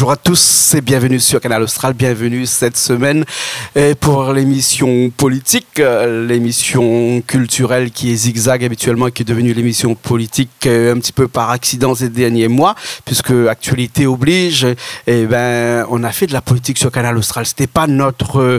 Bonjour à tous et bienvenue sur Canal Austral, bienvenue cette semaine pour l'émission politique, l'émission culturelle qui est zigzag habituellement, qui est devenue l'émission politique un petit peu par accident ces derniers mois, puisque actualité oblige, et ben, on a fait de la politique sur Canal Austral. C'était pas notre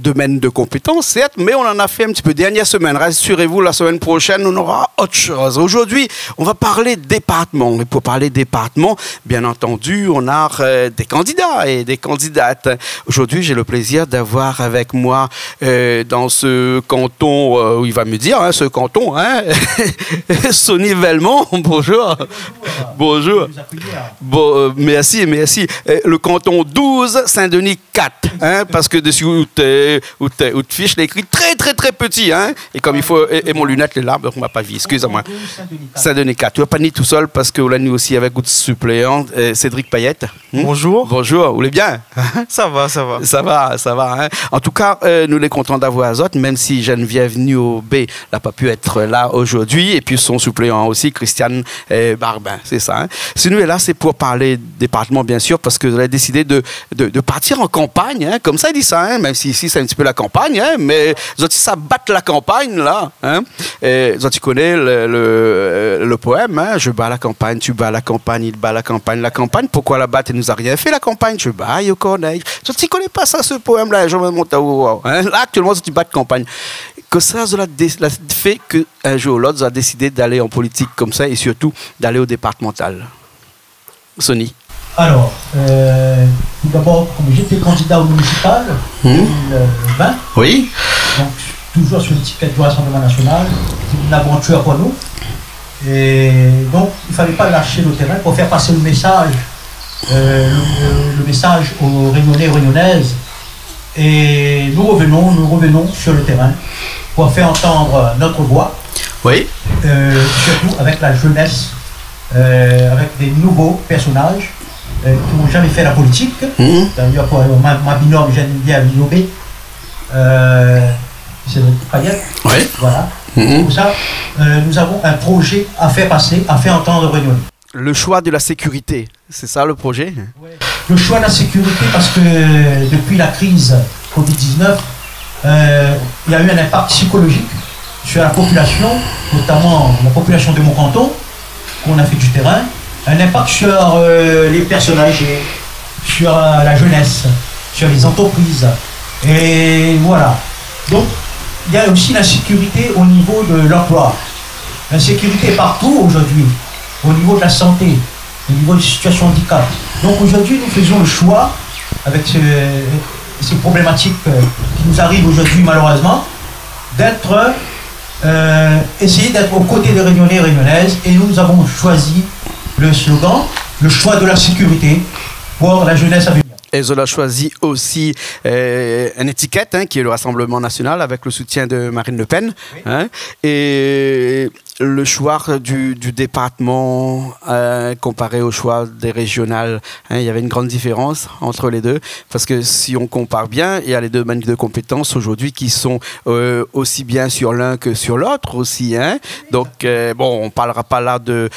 domaine de compétence, certes, mais on en a fait un petit peu. Dernière semaine, rassurez-vous, la semaine prochaine, on aura autre chose. Aujourd'hui, on va parler département. Et pour parler département, bien entendu, on a des candidats et des candidates. Aujourd'hui, j'ai le plaisir d'avoir avec moi dans ce canton, où il va me dire, hein, ce canton, hein, Sonny Velmont. Bonjour. Bonjour. Bon, merci, merci. Le canton 12, Saint-Denis 4, hein, parce que dessus où tu fiches, l'écrit très petit, hein, et comme il faut, et mon lunette est là, on m'a pas vu, excusez-moi. Saint-Denis 4. Tu vas pas ni tout seul parce qu'on l'a nu aussi avec notre suppléant, Cédric Payette. Bonjour. Bonjour, vous allez bien? Ça va, ça va. Ça va. Hein? En tout cas, nous les contents d'avoir Azot, même si Geneviève Niobé n'a pas pu être là aujourd'hui, et puis son suppléant aussi, Christiane Barbin, c'est ça. Hein? Si nous est là, c'est pour parler département, bien sûr, parce que vous avez décidé de partir en campagne, hein? Comme ça, il dit ça, hein? Même si ici, c'est un petit peu la campagne, hein? Mais ça batte la campagne, là. Hein? Tu connais le poème, hein? Je bats la campagne, tu bats la campagne, il bat la campagne, pourquoi la batte, elle nous a rien fait, la campagne, je bats, yo connais. Tu connais pas ça, ce poème-là, je me monte à hein? Là, actuellement, tu bats de campagne. Que ça fait qu'un jour ou l'autre, tu as décidé d'aller en politique comme ça et surtout d'aller au départemental. Sonny. Alors, tout d'abord, comme j'étais candidat au municipal en 2020, oui. Donc toujours sur l'étiquette du Rassemblement national, c'est une aventure pour nous. Et donc, il ne fallait pas lâcher le terrain pour faire passer le message aux Réunionnais et Réunionnaises. Et nous revenons sur le terrain pour faire entendre notre voix. Oui. Surtout avec la jeunesse, avec des nouveaux personnages qui n'ont jamais fait la politique. D'ailleurs, pour ma binôme Geneviève Niobé, c'est notre Payette. Oui. Voilà. Pour ça, nous avons un projet à faire passer, à faire entendre Réunion. Le choix de la sécurité, c'est ça le projet? Ouais. Le choix de la sécurité, parce que depuis la crise Covid-19, il y a eu un impact psychologique sur la population, notamment la population de mon canton, qu'on a fait du terrain, un impact sur les personnes âgées, sur la jeunesse, sur les entreprises. Et voilà. Donc, il y a aussi l'insécurité au niveau de l'emploi. L'insécurité partout aujourd'hui, au niveau de la santé, au niveau des situations de handicap. Donc aujourd'hui, nous faisons le choix, avec ces problématiques qui nous arrivent aujourd'hui malheureusement, essayer d'être aux côtés des Réunionnais et Réunionnaises. Et nous avons choisi le slogan, le choix de la sécurité pour la jeunesse à venir. Et on a choisi aussi une étiquette, hein, qui est le Rassemblement national, avec le soutien de Marine Le Pen. Oui. Hein, et le choix du département comparé au choix des régionales, hein, il y avait une grande différence entre les deux. Parce que si on compare bien, il y a les deux domaines de compétences aujourd'hui qui sont aussi bien sur l'un que sur l'autre aussi. Hein. Donc, bon, on ne parlera pas là de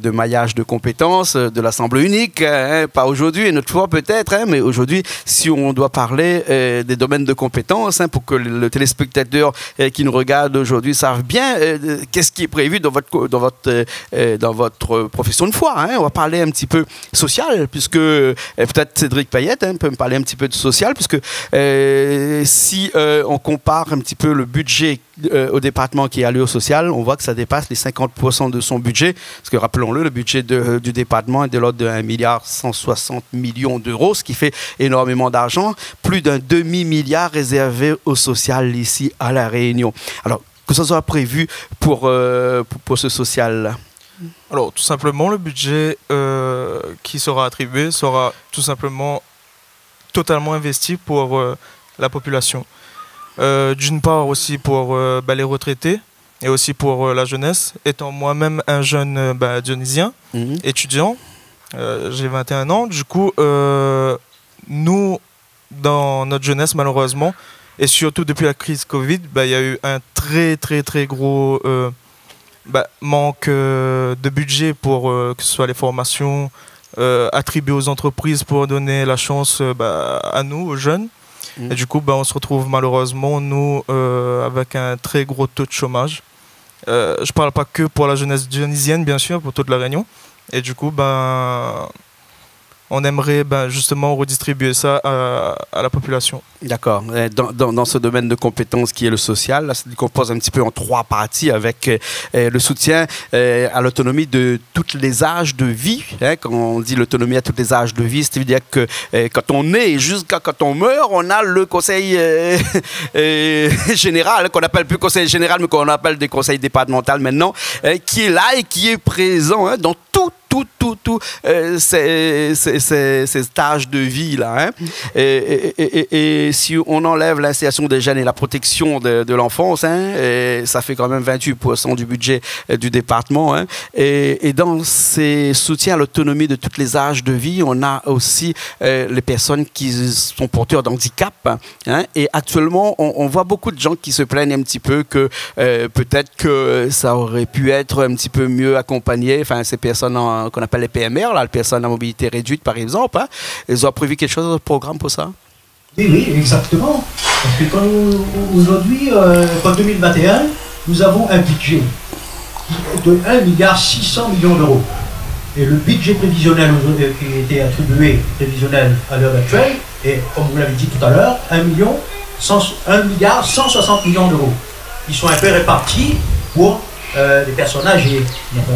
maillage de compétences, de l'Assemblée unique, hein, pas aujourd'hui, une autre fois peut-être. Hein, mais aujourd'hui, si on doit parler des domaines de compétences, hein, pour que le téléspectateur qui nous regarde aujourd'hui sache bien qu'est-ce qui est prévu dans votre profession de foi. Hein. On va parler un petit peu social, puisque peut-être Cédric Payette, hein, peut me parler un petit peu de social, puisque si on compare un petit peu le budget au département qui est alloué au social, on voit que ça dépasse les 50% de son budget, parce que rappelons-le, le budget du département est de l'ordre de 1,160 milliard d'euros, ce qui fait énormément d'argent, plus d'un demi-milliard réservé au social ici à La Réunion. Alors, que ça soit prévu pour ce social-là? Alors, tout simplement, le budget qui sera attribué sera tout simplement totalement investi pour la population. D'une part aussi pour les retraités et aussi pour la jeunesse. Étant moi-même un jeune dionysien, étudiant, j'ai 21 ans, du coup, nous, dans notre jeunesse, malheureusement, et surtout depuis la crise Covid, il y a eu un très gros manque de budget pour que ce soit les formations, attribués aux entreprises pour donner la chance à nous, aux jeunes. Et du coup, on se retrouve malheureusement, nous, avec un très gros taux de chômage. Je ne parle pas que pour la jeunesse dionysienne, bien sûr, pour toute la Réunion. Et du coup, on aimerait justement redistribuer ça à la population. D'accord. Dans ce domaine de compétences qui est le social, là, ça se compose un petit peu en 3 parties avec le soutien à l'autonomie de tous les âges de vie. Hein. Quand on dit l'autonomie à tous les âges de vie, c'est-à-dire que quand on est jusqu'à quand on meurt, on a le conseil général, qu'on appelle plus conseil général, mais qu'on appelle des conseils départementaux maintenant, qui est là et qui est présent hein, dans tous ces stages de vie là. Hein. Et si on enlève l'insertion des jeunes et la protection de l'enfance, hein, ça fait quand même 28% du budget du département. Hein. Et dans ces soutiens à l'autonomie de tous les âges de vie, on a aussi les personnes qui sont porteurs d'handicap. Hein. Et actuellement, on voit beaucoup de gens qui se plaignent un petit peu que peut-être que ça aurait pu être un petit peu mieux accompagné. Enfin, ces personnes qu'on appelle les PMR, là, les personnes à mobilité réduite par exemple, hein, ils ont prévu quelque chose dans le programme pour ça? Oui, exactement. Parce que aujourd'hui, en 2021, nous avons un budget de 1,6 milliard d'euros. Et le budget prévisionnel qui a été attribué, prévisionnel à l'heure actuelle, est, comme vous l'avez dit tout à l'heure, 1,160 milliard d'euros. Ils sont un peu répartis pour les personnes âgées.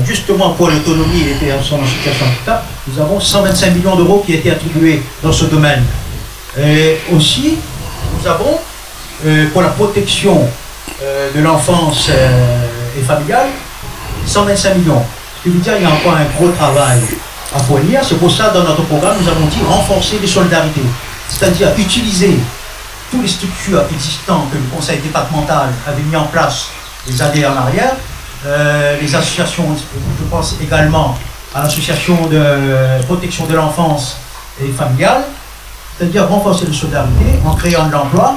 Justement pour l'autonomie et les personnes en situation de handicap, nous avons 125 millions d'euros qui ont été attribués dans ce domaine. Et aussi, nous avons pour la protection de l'enfance et familiale 125 millions. Ce qui veut dire qu'il y a encore un gros travail à fournir. C'est pour ça, dans notre programme, nous avons dit renforcer les solidarités. C'est-à-dire utiliser tous les structures existantes que le conseil départemental avait mis en place des années en arrière. Les associations, je pense également à l'association de protection de l'enfance et familiale, c'est-à-dire renforcer les solidarités en créant de l'emploi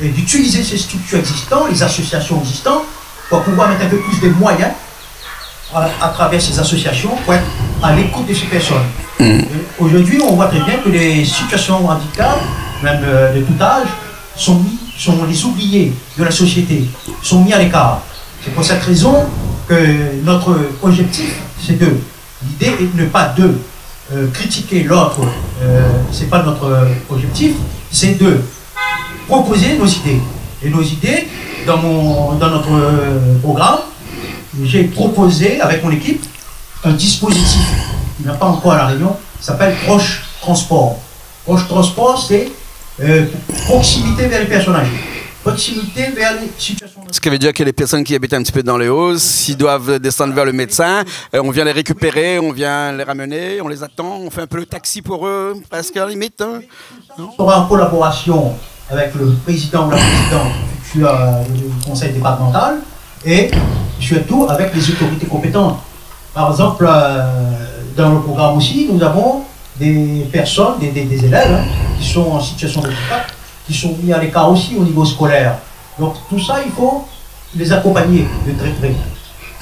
et d'utiliser ces structures existantes, les associations existantes, pour pouvoir mettre un peu plus de moyens à travers ces associations pour être à l'écoute de ces personnes. Aujourd'hui, on voit très bien que les situations de handicap, même de tout âge, sont les oubliés de la société, sont mis à l'écart. C'est pour cette raison que notre objectif, c'est de, l'idée est de ne pas critiquer l'autre, c'est pas notre objectif, c'est de proposer nos idées. Et nos idées, dans notre programme, j'ai proposé avec mon équipe un dispositif qui n'a pas encore à La Réunion, qui s'appelle Proche Transport. Proche Transport, c'est proximité vers les personnes âgées. Proximité vers les situations... Ce qui veut dire que les personnes qui habitent un petit peu dans les Hausses, s'ils doivent descendre vers le médecin, on vient les récupérer, on vient les ramener, on les attend, on fait un peu le taxi pour eux, presque à la limite. Hein. On sera en collaboration avec le président ou la présidente du conseil départemental et surtout avec les autorités compétentes. Par exemple, dans le programme aussi, nous avons des personnes, des élèves hein, qui sont en situation de handicap, qui sont mis à l'écart aussi au niveau scolaire. Donc tout ça, il faut les accompagner de très près.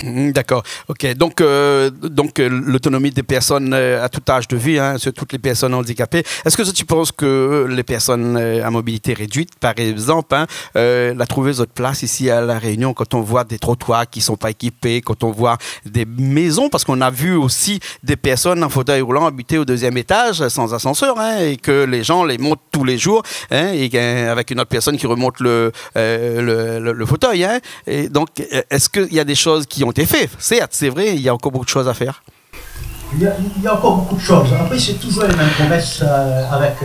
D'accord. Ok. Donc l'autonomie des personnes à tout âge de vie, hein, sur toutes les personnes handicapées. Est-ce que tu penses que les personnes à mobilité réduite, par exemple, hein, la trouver votre place ici à La Réunion quand on voit des trottoirs qui ne sont pas équipés, quand on voit des maisons, parce qu'on a vu aussi des personnes en fauteuil roulant habiter au 2e étage sans ascenseur, hein, et que les gens les montent tous les jours, hein, et avec une autre personne qui remonte le fauteuil. Hein. Et donc, est-ce qu'il y a des choses qui ont été faites? Certes, c'est vrai, il y a encore beaucoup de choses à faire. Il y a encore beaucoup de choses. Après, c'est toujours les mêmes promesses avec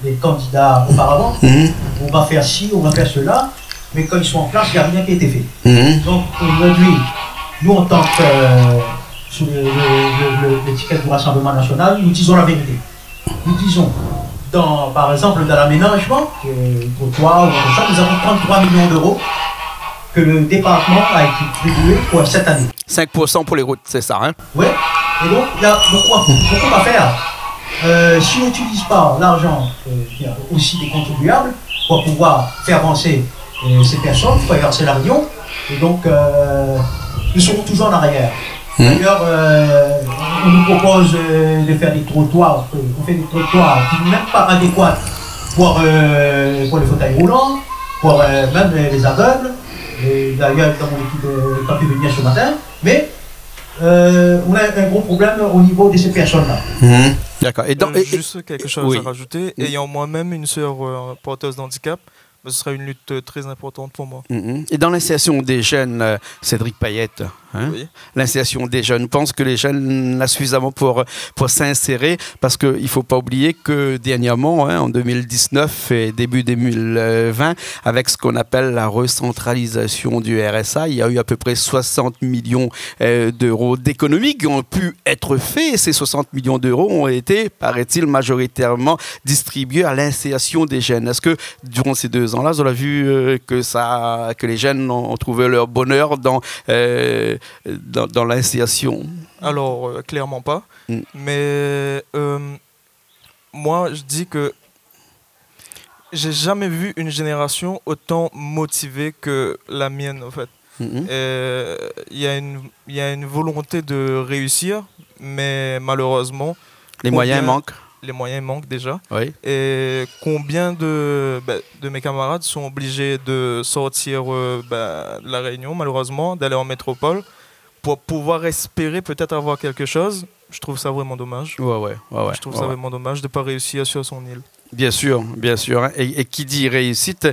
les candidats auparavant. On va faire ci, on va faire cela, mais quand ils sont en place, il n'y a rien qui a été fait. Donc aujourd'hui, nous en tant que sous l'étiquette du Rassemblement national, nous disons la vérité. Nous disons, par exemple, dans l'aménagement, trottoir ou comme ça, nous avons 33 millions d'euros que le département a été attribué pour cette année. 5% pour les routes, c'est ça, hein? Oui, et donc il y a beaucoup à faire. Si on n'utilise pas l'argent, il y a aussi des contribuables pour pouvoir faire avancer ces personnes, pour faire avancer La Réunion. Et donc, nous serons toujours en arrière. D'ailleurs, on nous propose de faire des trottoirs. On fait des trottoirs qui ne sont même pas adéquats pour les fauteuils roulants, pour même les aveugles. D'ailleurs, dans mon équipe, pas pu venir ce matin. Mais on a un gros problème au niveau de ces personnes-là. D'accord. Juste quelque chose à rajouter. Ayant moi-même une sœur porteuse d'handicap, ce serait une lutte très importante pour moi. Et dans l'insertion des jeunes, Cédric Payette, l'insertion des jeunes, pense que les jeunes l'ont suffisamment pour s'insérer, parce qu'il ne faut pas oublier que dernièrement, en 2019 et début 2020, avec ce qu'on appelle la recentralisation du RSA, il y a eu à peu près 60 millions d'euros d'économies qui ont pu être faits. Et ces 60 millions d'euros ont été, paraît-il, majoritairement distribués à l'insertion des jeunes. Est-ce que durant ces 2 ans-là, vous avez vu que les jeunes ont trouvé leur bonheur dans l'insertion? Alors, clairement pas. Mais moi, je dis que j'ai jamais vu une génération autant motivée que la mienne, en fait. Il y a une volonté de réussir, mais malheureusement... Les moyens manquent. Les moyens manquent déjà. Oui. Et combien de mes camarades sont obligés de sortir de la Réunion, malheureusement, d'aller en métropole pour pouvoir espérer peut-être avoir quelque chose? Je trouve ça vraiment dommage. Je trouve ça vraiment dommage de ne pas réussir sur son île. Bien sûr, bien sûr. Et qui dit réussite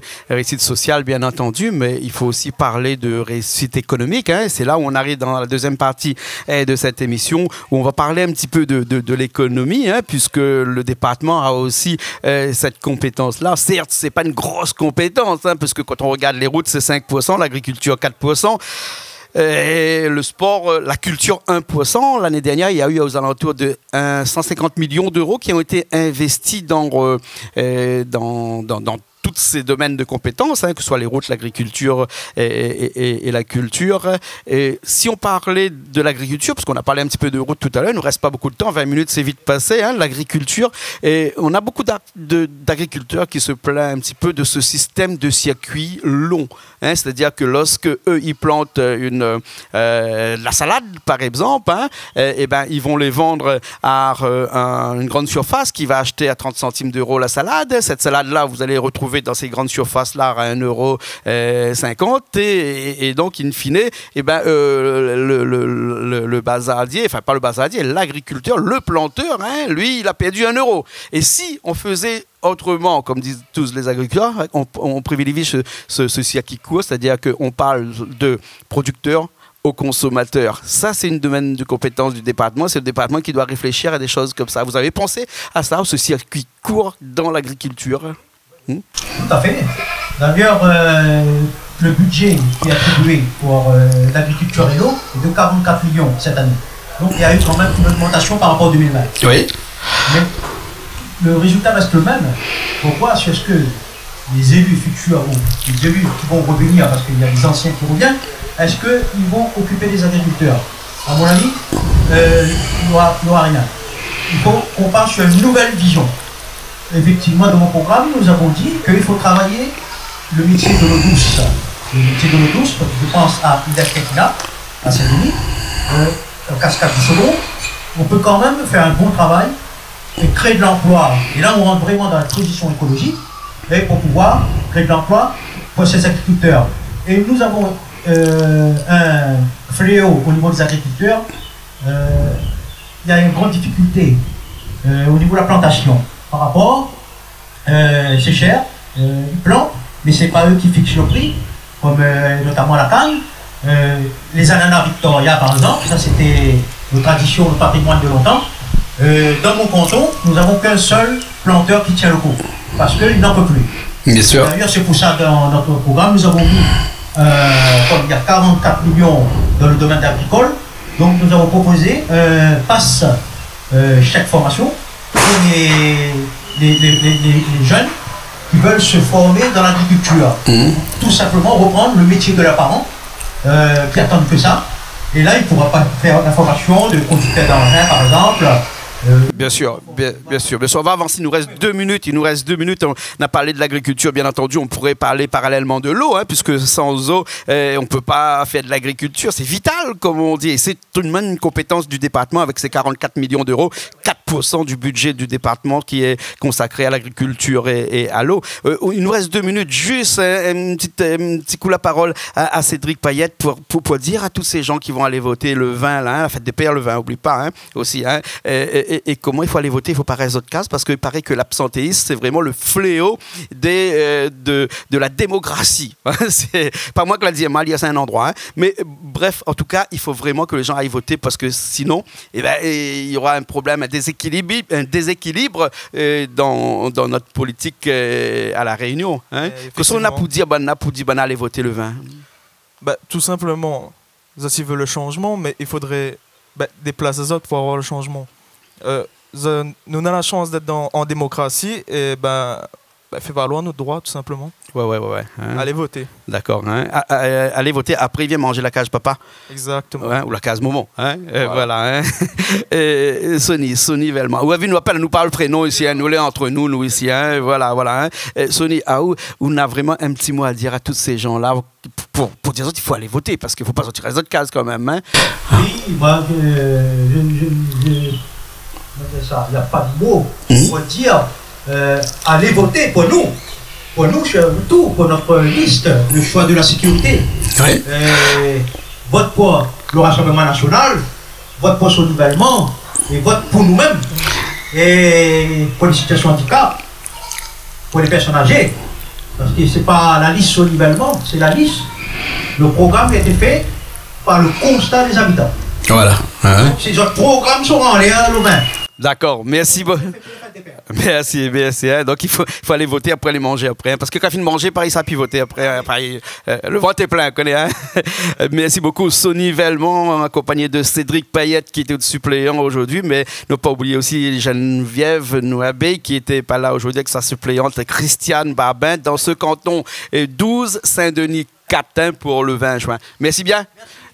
sociale, bien entendu, mais il faut aussi parler de réussite économique. C'est là où on arrive dans la deuxième partie de cette émission, où on va parler un petit peu de l'économie, puisque le département a aussi cette compétence-là. Certes, ce n'est pas une grosse compétence, parce que quand on regarde les routes, c'est 5%, l'agriculture 4%. Et le sport, la culture 1%. L'année dernière, il y a eu aux alentours de 150 millions d'euros qui ont été investis dans tous ces domaines de compétences, que ce soit les routes, l'agriculture et la culture. Et si on parlait de l'agriculture, parce qu'on a parlé un petit peu de route tout à l'heure, il ne nous reste pas beaucoup de temps, 20 minutes c'est vite passé, l'agriculture. Et on a beaucoup d'agriculteurs qui se plaignent un petit peu de ce système de circuit long. C'est-à-dire que lorsque eux ils plantent la salade, par exemple, ils vont les vendre à une grande surface qui va acheter à 30 centimes d'euros la salade. Cette salade-là, vous allez retrouver dans ces grandes surfaces-là à 1,50 €. Et donc, in fine, le bazardier, enfin pas le bazardier, l'agriculteur, le planteur, lui, il a perdu 1 €. Et si on faisait autrement, comme disent tous les agriculteurs, on privilégie ce circuit court, c'est-à-dire qu'on parle de producteurs aux consommateurs. Ça, c'est une domaine de compétence du département. C'est le département qui doit réfléchir à des choses comme ça. Vous avez pensé à ça, ce circuit court dans l'agriculture? Tout à fait. D'ailleurs, le budget qui est attribué pour l'agriculture et l'eau est de 44 millions cette année. Donc il y a eu quand même une augmentation par rapport à 2020. Oui. Mais le résultat reste le même. Pourquoi? C'est ce que les élus futurs, les élus qui vont revenir, parce qu'il y a des anciens qui reviennent, est-ce qu'ils vont occuper les agriculteurs? À mon avis, il n'y aura rien. Il faut qu'on parte sur une nouvelle vision. Effectivement, dans mon programme, nous avons dit qu'il faut travailler le métier de l'eau douce. Le métier de l'eau douce, quand je pense à Ida-Ketina, à Saint-Denis, au Cascade du Second, on peut quand même faire un bon travail et créer de l'emploi. Et là, on rentre vraiment dans la transition écologique, et pour pouvoir créer de l'emploi pour ces agriculteurs. Et nous avons un fléau au niveau des agriculteurs. Il y a une grande difficulté au niveau de la plantation. Par rapport, c'est cher, ils plantent, mais ce n'est pas eux qui fixent le prix, comme notamment la canne. Les ananas Victoria, par exemple, ça c'était nos traditions, le patrimoine de longtemps. Dans mon canton, nous n'avons qu'un seul planteur qui tient le coup, parce qu'il n'en peut plus. Bien sûr. D'ailleurs, c'est pour ça dans notre programme, nous avons mis il y a 44 millions dans le domaine agricole. Donc nous avons proposé passe chaque formation pour les jeunes qui veulent se former dans l'agriculture. Tout simplement reprendre le métier de leurs parents qui attendent que ça. Et là, il ne pourra pas faire la formation de conducteur d'engin, par exemple, Bien sûr, bien sûr. On va avancer, il nous reste 2 minutes. On a parlé de l'agriculture, bien entendu. On pourrait parler parallèlement de l'eau, hein, puisque sans eau, on ne peut pas faire de l'agriculture. C'est vital, comme on dit. Et c'est tout de même une compétence du département avec ses 44 millions d'euros, 4% du budget du département qui est consacré à l'agriculture et à l'eau. Il nous reste 2 minutes. Juste un petit coup la parole à Cédric Payette pour dire à tous ces gens qui vont aller voter le 20, là, la fête des pères, le 20, n'oublie pas, hein, aussi, hein, et comment il faut aller voter. Il ne faut pas rester autre case parce qu'il paraît que l'absentéisme, c'est vraiment le fléau de la démocratie. C'est pas moi qui l'a dit, Mali, c'est un endroit. Hein. Mais bref, en tout cas, il faut vraiment que les gens aillent voter parce que sinon, il y aura un problème, un déséquilibre dans notre politique à La Réunion. Hein. Que ce qu'on a pour dire, aller voter le 20. Bah, tout simplement, ça s'y veut le changement, mais il faudrait des places aux autres pour avoir le changement. Nous avons la chance d'être en démocratie et fait valoir notre droit tout simplement. Ouais. Hein? Allez voter. D'accord. Hein? Allez voter. Après, il vient manger la cage papa. Exactement. Ouais, ou la case maman. Hein? Voilà. Hein? Sonny Velma. Ou nous parle prénom ici. Hein? Nous les entre nous ici. Hein? Voilà. Hein? Sonny, on a vraiment un petit mot à dire à tous ces gens-là pour dire qu'il faut aller voter parce qu'il ne faut pas sortir les autres cases quand même. Hein? Oui, moi, il n'y a pas de mots pour dire allez voter pour nous, surtout pour notre liste, le choix de la sécurité. Oui. Vote pour le Rassemblement national, vote pour son renouvellement et vote pour nous-mêmes et pour les situations de handicap, pour les personnes âgées. Parce que ce n'est pas la liste sur nivellement, c'est la liste. Le programme a été fait par le constat des habitants. Voilà. Donc, ces autres programmes seront en l'air le 20. D'accord, merci beaucoup. Merci. Hein. Donc il faut aller voter après, aller manger après. Hein. Parce que quand il manger, pareil, ça puis voter après. Le vote est plein, connais. Hein. Merci beaucoup, Sonny Velmont, accompagné de Cédric Payette, qui était suppléant aujourd'hui. Mais ne pas oublier aussi Geneviève Nouabé, qui n'était pas là aujourd'hui avec sa suppléante Christiane Barbin, dans ce canton 12 Saint-Denis 4 pour le 20 juin. Merci bien.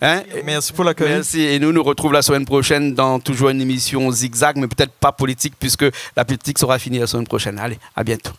Hein? Merci pour l'accueil. Merci. Et nous retrouvons la semaine prochaine dans toujours une émission zigzag, mais peut-être pas politique, puisque la politique sera finie la semaine prochaine. Allez, à bientôt.